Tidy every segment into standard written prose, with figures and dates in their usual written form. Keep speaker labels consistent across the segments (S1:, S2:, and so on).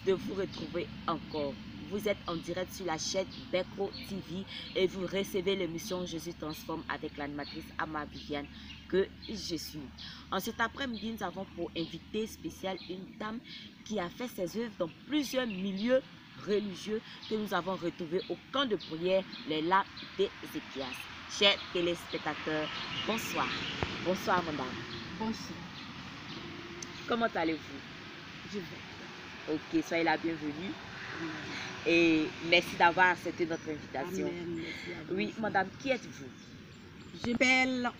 S1: De vous retrouver encore. Vous êtes en direct sur la chaîne Beko TV et vous recevez l'émission Jésus transforme avec l'animatrice Ama Viviane que je suis. En cet après-midi, nous avons pour invité spécial une dame qui a fait ses œuvres dans plusieurs milieux religieux que nous avons retrouvés au camp de prière Les Lames d'Ézéchias. Chers téléspectateurs, bonsoir. Bonsoir, madame.
S2: Bonsoir.
S1: Comment allez-vous?
S2: Je vais.
S1: Ok, soyez la bienvenue. Et merci d'avoir accepté notre invitation.
S2: Amen, merci à vous.
S1: Oui, madame, qui êtes-vous?
S2: Je m'appelle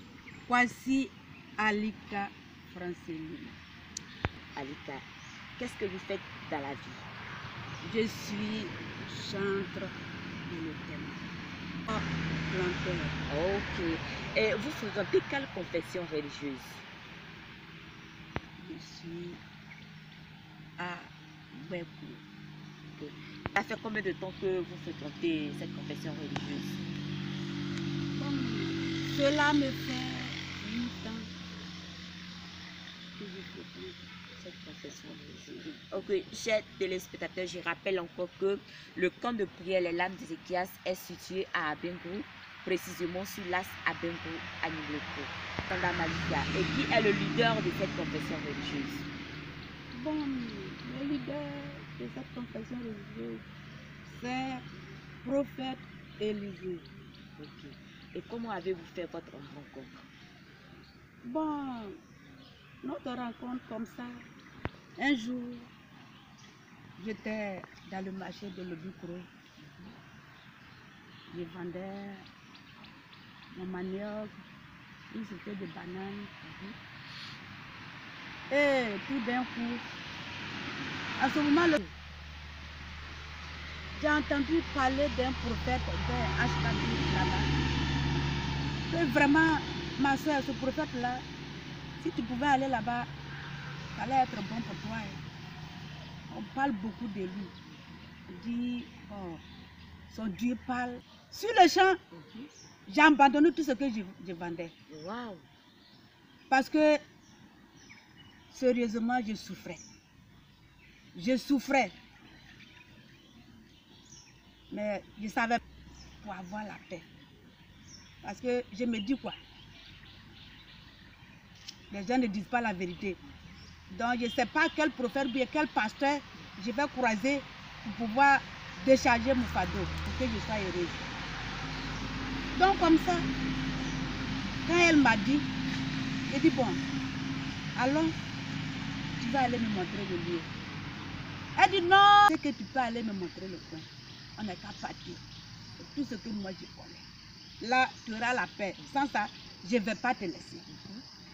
S2: Kwasi Alika Franceline.
S1: Alika, qu'est-ce que vous faites dans la vie?
S2: Je suis chantre de l'Éternel. Planteur.
S1: Ok. Et vous fréquentez quelle confession religieuse?
S2: Je suis à Beko.
S1: Ok. Ça fait combien de temps que vous fréquentez cette confession religieuse?
S2: Bon, cela me fait 8 ans que je fréquente
S1: Cette confession religieuse. Ok, chers téléspectateurs, je rappelle encore que le camp de prière Les Lames d'Ézéchias est situé à Abengourou, précisément sur l'As Abengourou à Nibleko. Madame Alika, et qui est le leader de cette confession religieuse?
S2: Bon, le leader de cette confession religieuse, c'est prophète Élisée.
S1: Ok. Et comment avez-vous fait votre rencontre?
S2: Bon, notre rencontre comme ça, un jour, j'étais dans le marché de l'Obicro. Je vendais mon manioc, une c'était de bananes. Et tout d'un coup, à ce moment-là, j'ai entendu parler d'un prophète, d'un HKB là-bas. Et vraiment, ma soeur, ce prophète-là, si tu pouvais aller là-bas, ça allait être bon pour toi. On parle beaucoup de lui. On dit, oh, son Dieu parle. Sur le champ, j'ai abandonné tout ce que je vendais.
S1: Waouh!
S2: Parce que, sérieusement, je souffrais. Je souffrais. Mais je savais pour avoir la paix. Parce que je me dis quoi? Les gens ne disent pas la vérité. Donc je ne sais pas quel prophète ou quel pasteur je vais croiser pour pouvoir décharger mon fardeau, pour que je sois heureuse. Donc comme ça, quand elle m'a dit, j'ai dit bon, allons, tu vas aller me montrer le lieu. Elle dit non, c'est que tu peux aller me montrer le coin. On n'est qu'à partir. C'est tout ce que moi je connais. Là, tu auras la paix. Sans ça, je ne vais pas te laisser.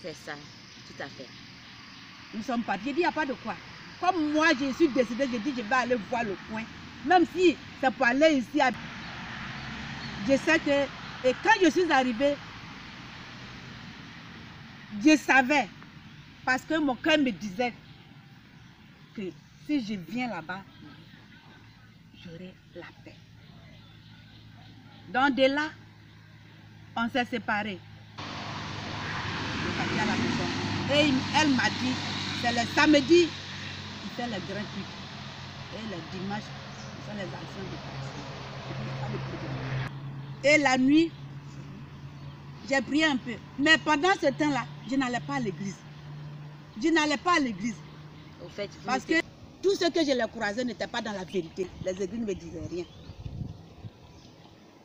S1: C'est ça, tout à fait.
S2: Nous sommes partis. J'ai dit, il n'y a pas de quoi. Comme moi, je suis décidée, j'ai dit, je vais aller voir le coin. Même si c'est pour aller ici. Je sais que, et quand je suis arrivée, je savais, parce que mon cœur me disait que si je viens là-bas, j'aurai la paix. Donc de là, on s'est séparés. Je suis partie à la maison. Et elle m'a dit, c'est le samedi, il fait le grand culte. Et le dimanche, ce sont les anciens de quartier. Et la nuit, j'ai prié un peu. Mais pendant ce temps-là, je n'allais pas à l'église. Je n'allais pas à l'église.
S1: Au fait,
S2: Parce que tout ce que je les croisais n'était pas dans la vérité. Les églises ne me disaient rien.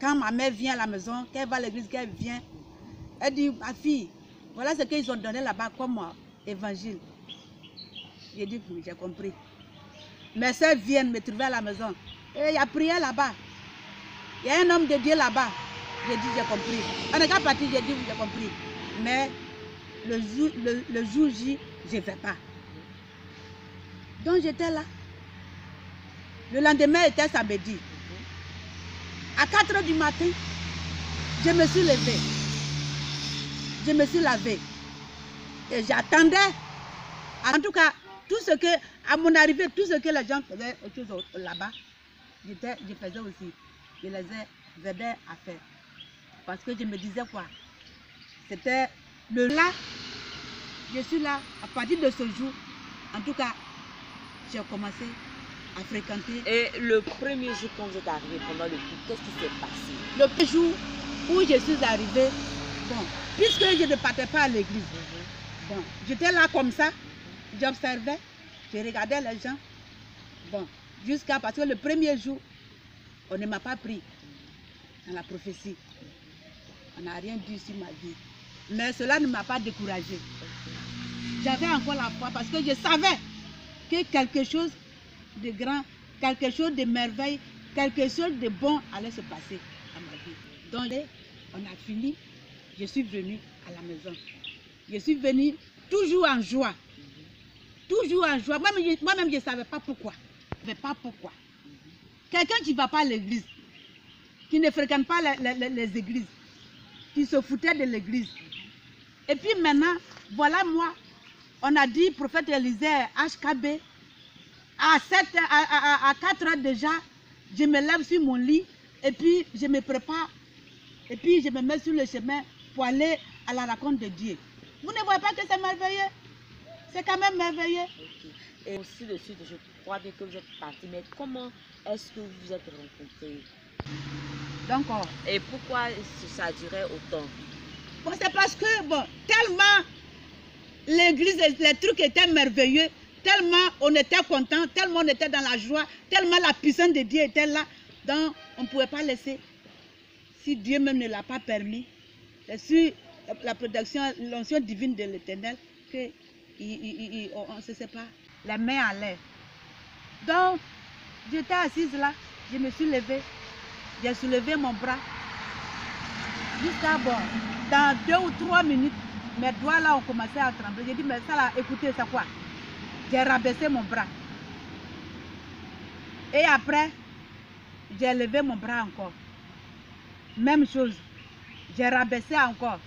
S2: Quand ma mère vient à la maison, qu'elle va à l'église, qu'elle vient, elle dit, ma fille, voilà ce qu'ils ont donné là-bas comme évangile. J'ai dit, oui, j'ai compris. Mes soeurs viennent me trouver à la maison. Et il y a prié là-bas. Il y a un homme de Dieu là-bas. J'ai dit, j'ai compris. On n'est qu'à partir, j'ai dit, oui, j'ai compris. Mais le jour J, je ne vais pas. Donc j'étais là. Le lendemain était samedi. À 4 h du matin, je me suis levée. Je me suis lavée. Et j'attendais. En tout cas, tout ce que, à mon arrivée, tout ce que les gens faisaient là-bas, je faisais aussi. Je les aidais à faire. Parce que je me disais quoi? C'était le là. Je suis là. À partir de ce jour, en tout cas, j'ai commencé à fréquenter.
S1: Et le premier jour quand vous êtes arrivé pendant le culte, qu'est-ce qui s'est passé?
S2: Le premier jour où je suis arrivée, bon, puisque je ne partais pas à l'église, bon, j'étais là comme ça, j'observais, je regardais les gens, bon, jusqu'à parce que le premier jour, on ne m'a pas pris dans la prophétie. On n'a rien dit sur ma vie. Mais cela ne m'a pas découragée. J'avais encore la foi parce que je savais que quelque chose de grand, quelque chose de merveille, quelque chose de bon allait se passer à ma vie. Donc, on a fini, je suis venue à la maison. Je suis venue toujours en joie. Toujours en joie. Moi-même, je ne savais pas pourquoi. Je ne savais pas pourquoi. Quelqu'un qui ne va pas à l'église, qui ne fréquente pas les églises, qui se foutait de l'église. Et puis maintenant, voilà moi, on a dit, prophète Élisée, HKB, à 4 heures déjà, je me lève sur mon lit, et puis je me prépare, et puis je me mets sur le chemin pour aller à la rencontre de Dieu. Vous ne voyez pas que c'est merveilleux? C'est quand même merveilleux.
S1: Okay. Et aussi de suite, je crois bien que vous êtes partis, mais comment est-ce que vous vous êtes rencontrés?
S2: Donc,
S1: et pourquoi ça durait autant?
S2: Bon, c'est parce que, bon, tellement l'église, les trucs étaient merveilleux, tellement on était content, tellement on était dans la joie, tellement la puissance de Dieu était là, donc on ne pouvait pas laisser. Si Dieu même ne l'a pas permis, c'est sur la protection, l'onction divine de l'Éternel, qu'on ne se sépare, les mains en l'air. Donc, j'étais assise là, je me suis levée, j'ai soulevé mon bras, jusqu'à bon, dans 2 ou 3 minutes, mes doigts là ont commencé à trembler. J'ai dit, mais ça là, écoutez, c'est quoi? J'ai rabaissé mon bras. Et après, j'ai levé mon bras encore. Même chose. J'ai rabaissé encore.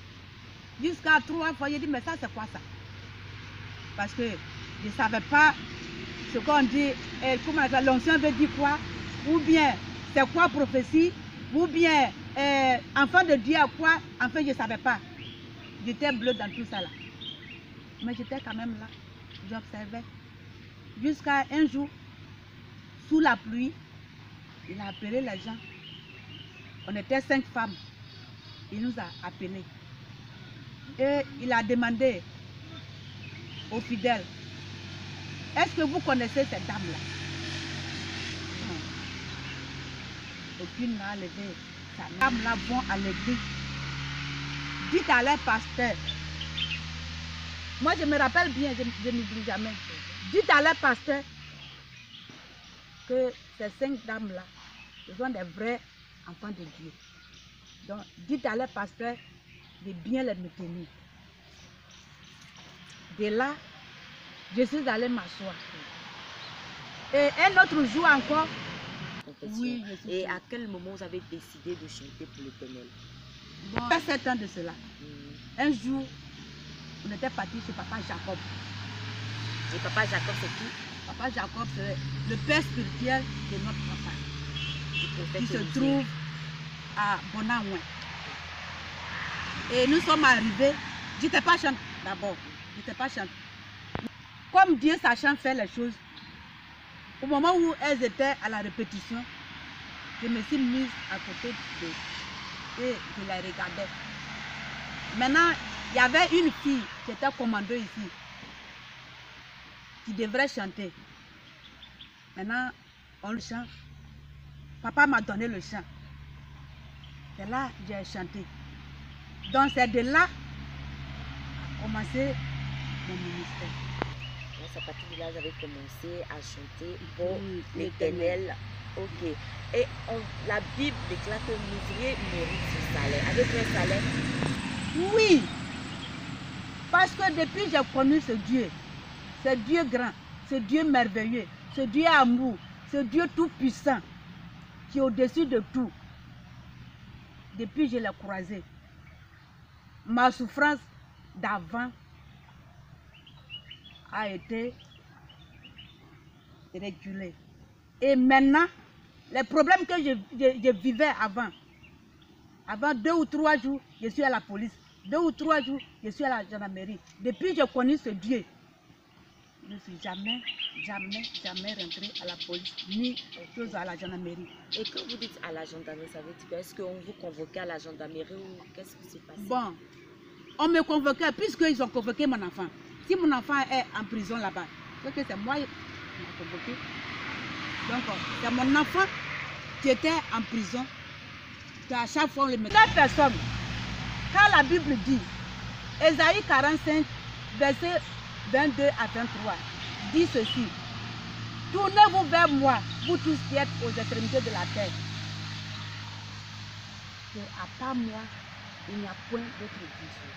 S2: Jusqu'à 3 fois, j'ai dit, mais ça c'est quoi ça? Parce que je ne savais pas ce qu'on dit, comment l'onction veut dire quoi? Ou bien, c'est quoi prophétie? Ou bien, enfant de Dieu à quoi? Enfin, je ne savais pas. J'étais bleu dans tout ça là. Mais j'étais quand même là. J'observais. Jusqu'à un jour, sous la pluie, il a appelé les gens. On était 5 femmes. Il nous a appelés. Et il a demandé aux fidèles, est-ce que vous connaissez cette dame-là? Aucune n'a levé sa main. Ces dames-là vont à l'église. Dites à leur pasteur. Moi, je me rappelle bien, je n'oublie jamais. Dites à leur pasteur que ces 5 dames-là, ce sont des vrais enfants de Dieu. Donc, dites à leur pasteur de bien les maintenir. De là, je suis allée m'asseoir. Et un autre jour encore,
S1: oui, et à quel moment vous avez décidé de chanter pour l'Éternel?
S2: Bon, il y a 7 ans de cela. Un jour, on était parti chez Papa Jacob.
S1: Et Papa Jacob, c'est qui?
S2: Papa Jacob, c'est le père spirituel de notre papa. Qui se trouve à Bonamouin. Et nous sommes arrivés. Je n'étais pas chanté d'abord. Je n'étais pas chanté. Comme Dieu sachant faire les choses, au moment où elles étaient à la répétition, je me suis mise à côté d'eux. Et je les regardais. Maintenant, il y avait une fille qui était commandeuse ici, qui devrait chanter. Maintenant, on le chante. Papa m'a donné le chant. C'est là que j'ai chanté. Donc c'est de là qu'a commencé mon ministère.
S1: C'est à partir de là que vous avez commencé à chanter pour l'Éternel. Ok. Et la Bible déclare que l'ouvrier mérite son salaire. Avez-vous un salaire?
S2: Oui. Parce que depuis que j'ai connu ce Dieu grand, ce Dieu merveilleux, ce Dieu amour, ce Dieu tout puissant, qui est au-dessus de tout. Depuis que je l'ai croisé, ma souffrance d'avant a été régulée. Et maintenant, les problèmes que je vivais avant, Avant 2 ou 3 jours, je suis à la police. 2 ou 3 jours, je suis à la gendarmerie. Depuis que je connais ce Dieu, je ne suis jamais rentré à la police, ni à la gendarmerie.
S1: Et quand vous dites à la gendarmerie, ça veut dire que est-ce qu'on vous convoquait à la gendarmerie ou qu'est-ce qui s'est passé?
S2: Bon, on me convoquait, puisqu'ils ont convoqué mon enfant. Si mon enfant est en prison là-bas, c'est moi qui m'a convoqué. Donc, c'est mon enfant qui était en prison. À chaque fois, on le met. La personne, quand la Bible dit, Ésaïe 45, verset 22 à 23, dit ceci: tournez-vous vers moi, vous tous qui êtes aux extrémités de la terre. Que à part moi, il n'y a point d'autre Dieu.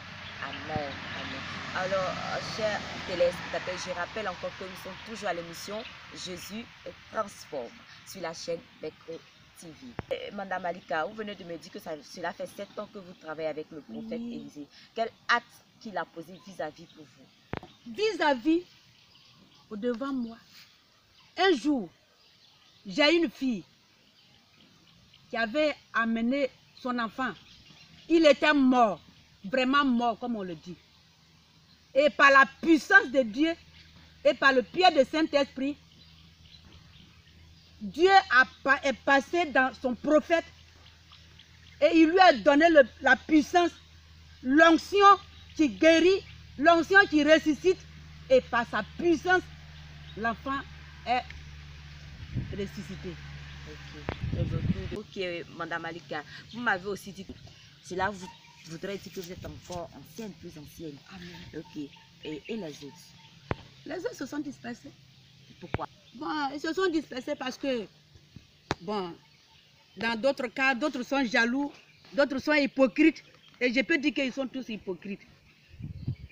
S1: Amen, amen. Alors, chers téléspectateurs, je rappelle encore que nous sommes toujours à l'émission Jésus transforme sur la chaîne Bekro TV. Madame Malika, vous venez de me dire que cela fait 7 ans que vous travaillez avec le prophète Élisée. Quel acte qu'il a posé vis-à-vis pour vous?
S2: Vis-à-vis, devant moi. Un jour, j'ai une fille qui avait amené son enfant. Il était mort, vraiment mort comme on le dit. Et par la puissance de Dieu et par le pied du Saint-Esprit, Dieu est passé dans son prophète et il lui a donné la puissance, l'onction qui guérit, l'onction qui ressuscite, et par sa puissance, l'enfant est ressuscité.
S1: Ok, Madame Malika, vous m'avez aussi dit que cela voudrait dire que vous êtes encore ancienne, plus ancienne.
S2: Amen.
S1: Ok, et les autres?
S2: Les autres se sont dispersés.
S1: Pourquoi?
S2: Bon, ils se sont dispersés parce que, bon, dans d'autres cas, d'autres sont jaloux, d'autres sont hypocrites. Et je peux dire qu'ils sont tous hypocrites.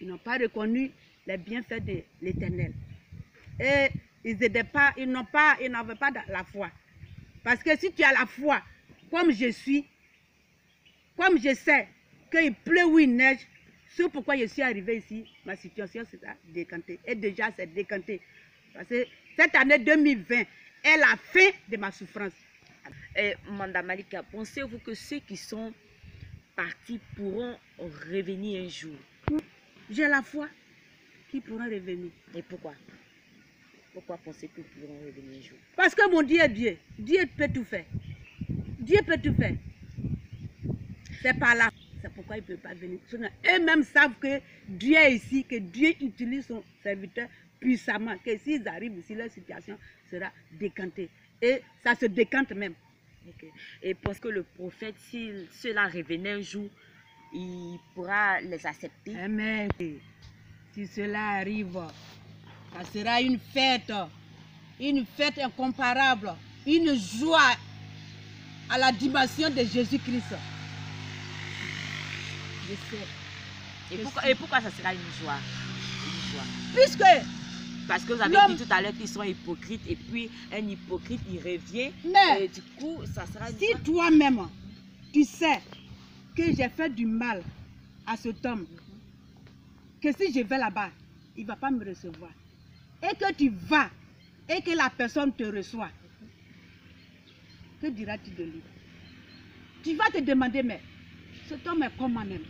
S2: Ils n'ont pas reconnu les bienfaits de l'Éternel. Et ils n'avaient pas la foi. Parce que si tu as la foi, comme je suis, comme je sais qu'il pleut ou il neige, c'est pourquoi je suis arrivé ici, ma situation s'est décantée. Et déjà, c'est décanté. Parce que cette année 2020 est la fin de ma souffrance.
S1: Madame Malika, pensez-vous que ceux qui sont partis pourront revenir un jour?
S2: J'ai la foi qu'ils pourront revenir.
S1: Et pourquoi? Pourquoi pensez qu'ils pourront revenir un jour?
S2: Parce que mon Dieu est Dieu. Dieu peut tout faire. Dieu peut tout faire. C'est par là. C'est pourquoi ils ne peuvent pas venir. Eux-mêmes savent que Dieu est ici, que Dieu utilise son serviteur puissamment, que s'ils arrivent ici, leur situation sera décantée. Et ça se décante même.
S1: Okay. Et pense que le prophète, si cela revenait un jour, il pourra les accepter?
S2: Amen. Si cela arrive, ça sera une fête incomparable, une joie à la dimension de Jésus-Christ. Je sais.
S1: Et pourquoi ça sera une joie?
S2: Puisque
S1: parce que vous avez dit tout à l'heure qu'ils sont hypocrites, et puis un hypocrite il revient, et du coup ça sera une joie.
S2: Si toi-même tu sais que j'ai fait du mal à cet homme, que si je vais là-bas, il ne va pas me recevoir, et que tu vas et que la personne te reçoit, que diras-tu de lui? Tu vas te demander, mais cet homme est comme moi-même,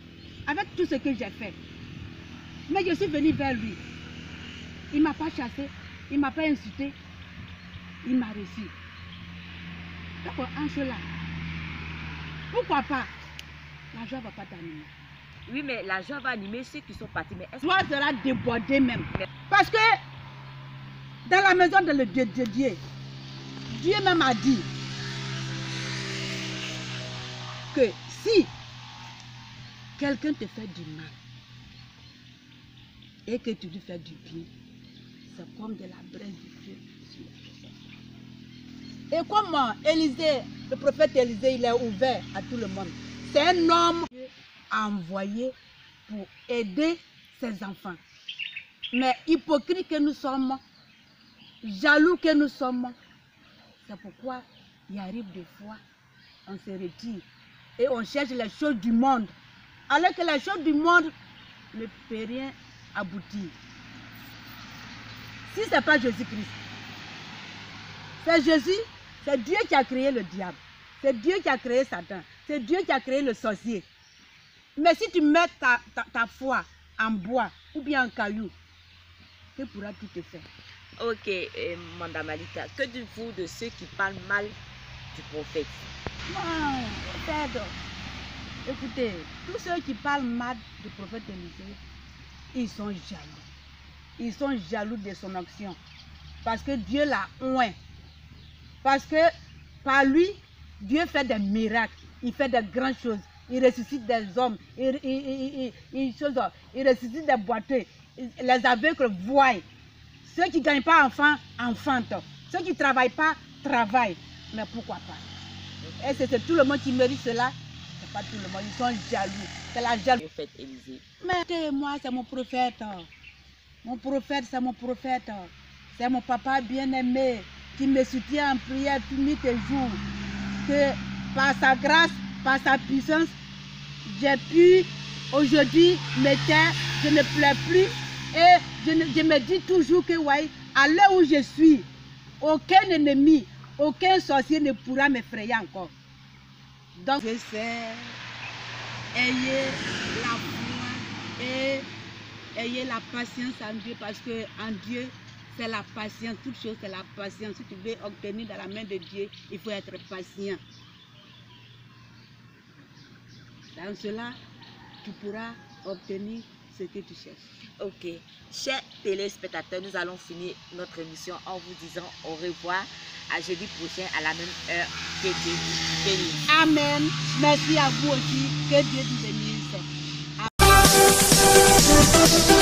S2: avec tout ce que j'ai fait. Mais je suis venu vers lui. Il ne m'a pas chassé, il ne m'a pas insulté, il m'a reçu. Donc en cela, pourquoi pas? La joie ne va pas t'animer.
S1: Oui, mais la joie va animer ceux qui sont partis. Mais
S2: toi sera débordé même. Parce que dans la maison de Dieu, Dieu même a dit que si quelqu'un te fait du mal et que tu lui fais du bien, c'est comme de la braise du feu sur la personne. Et comme Élisée, le prophète Élisée, il est ouvert à tout le monde. C'est un homme envoyé pour aider ses enfants. Mais hypocrite que nous sommes, jaloux que nous sommes, c'est pourquoi il arrive des fois, on se retire et on cherche les choses du monde. Alors que les choses du monde ne peuvent rien aboutir. Si ce n'est pas Jésus-Christ, c'est Jésus, c'est Dieu qui a créé le diable. C'est Dieu qui a créé Satan. C'est Dieu qui a créé le sorcier. Mais si tu mets ta foi en bois ou bien en caillou, que pourras-tu te faire?
S1: Ok, Madame Alita, que dites-vous de ceux qui parlent mal du prophète?
S2: Non, peut-être. Écoutez, tous ceux qui parlent mal du prophète Élisée, ils sont jaloux. Ils sont jaloux de son action. Parce que Dieu l'a oint. Parce que par lui, Dieu fait des miracles. Il fait de grandes choses. Il ressuscite des hommes. Il ressuscite des boiteux. Les aveugles voient. Ceux qui ne gagnent pas enfants, enfantent. Ceux qui ne travaillent pas, travaillent. Mais pourquoi pas? Et c'est tout le monde qui mérite cela. C'est pas tout le monde. Ils sont jaloux. C'est la jalousie.
S1: Prophète Élisée.
S2: Mais moi, c'est mon prophète. Mon prophète, c'est mon prophète. C'est mon papa bien-aimé qui me soutient en prière tout nuit et jour. Que par sa grâce, par sa puissance, j'ai pu aujourd'hui me taire, je ne pleure plus. Et je me dis toujours que, ouais, à l'heure où je suis, aucun ennemi, aucun sorcier ne pourra m'effrayer encore. Donc, je sais, ayez la foi et ayez la patience en Dieu, parce que en Dieu, c'est la patience. Toute chose, c'est la patience. Si tu veux obtenir dans la main de Dieu, il faut être patient. Dans cela, tu pourras obtenir ce que tu cherches.
S1: Ok, chers téléspectateurs, nous allons finir notre émission en vous disant au revoir à jeudi prochain à la même heure. Que Dieu vous bénisse.
S2: Amen. Merci à vous aussi. Que Dieu vous bénisse.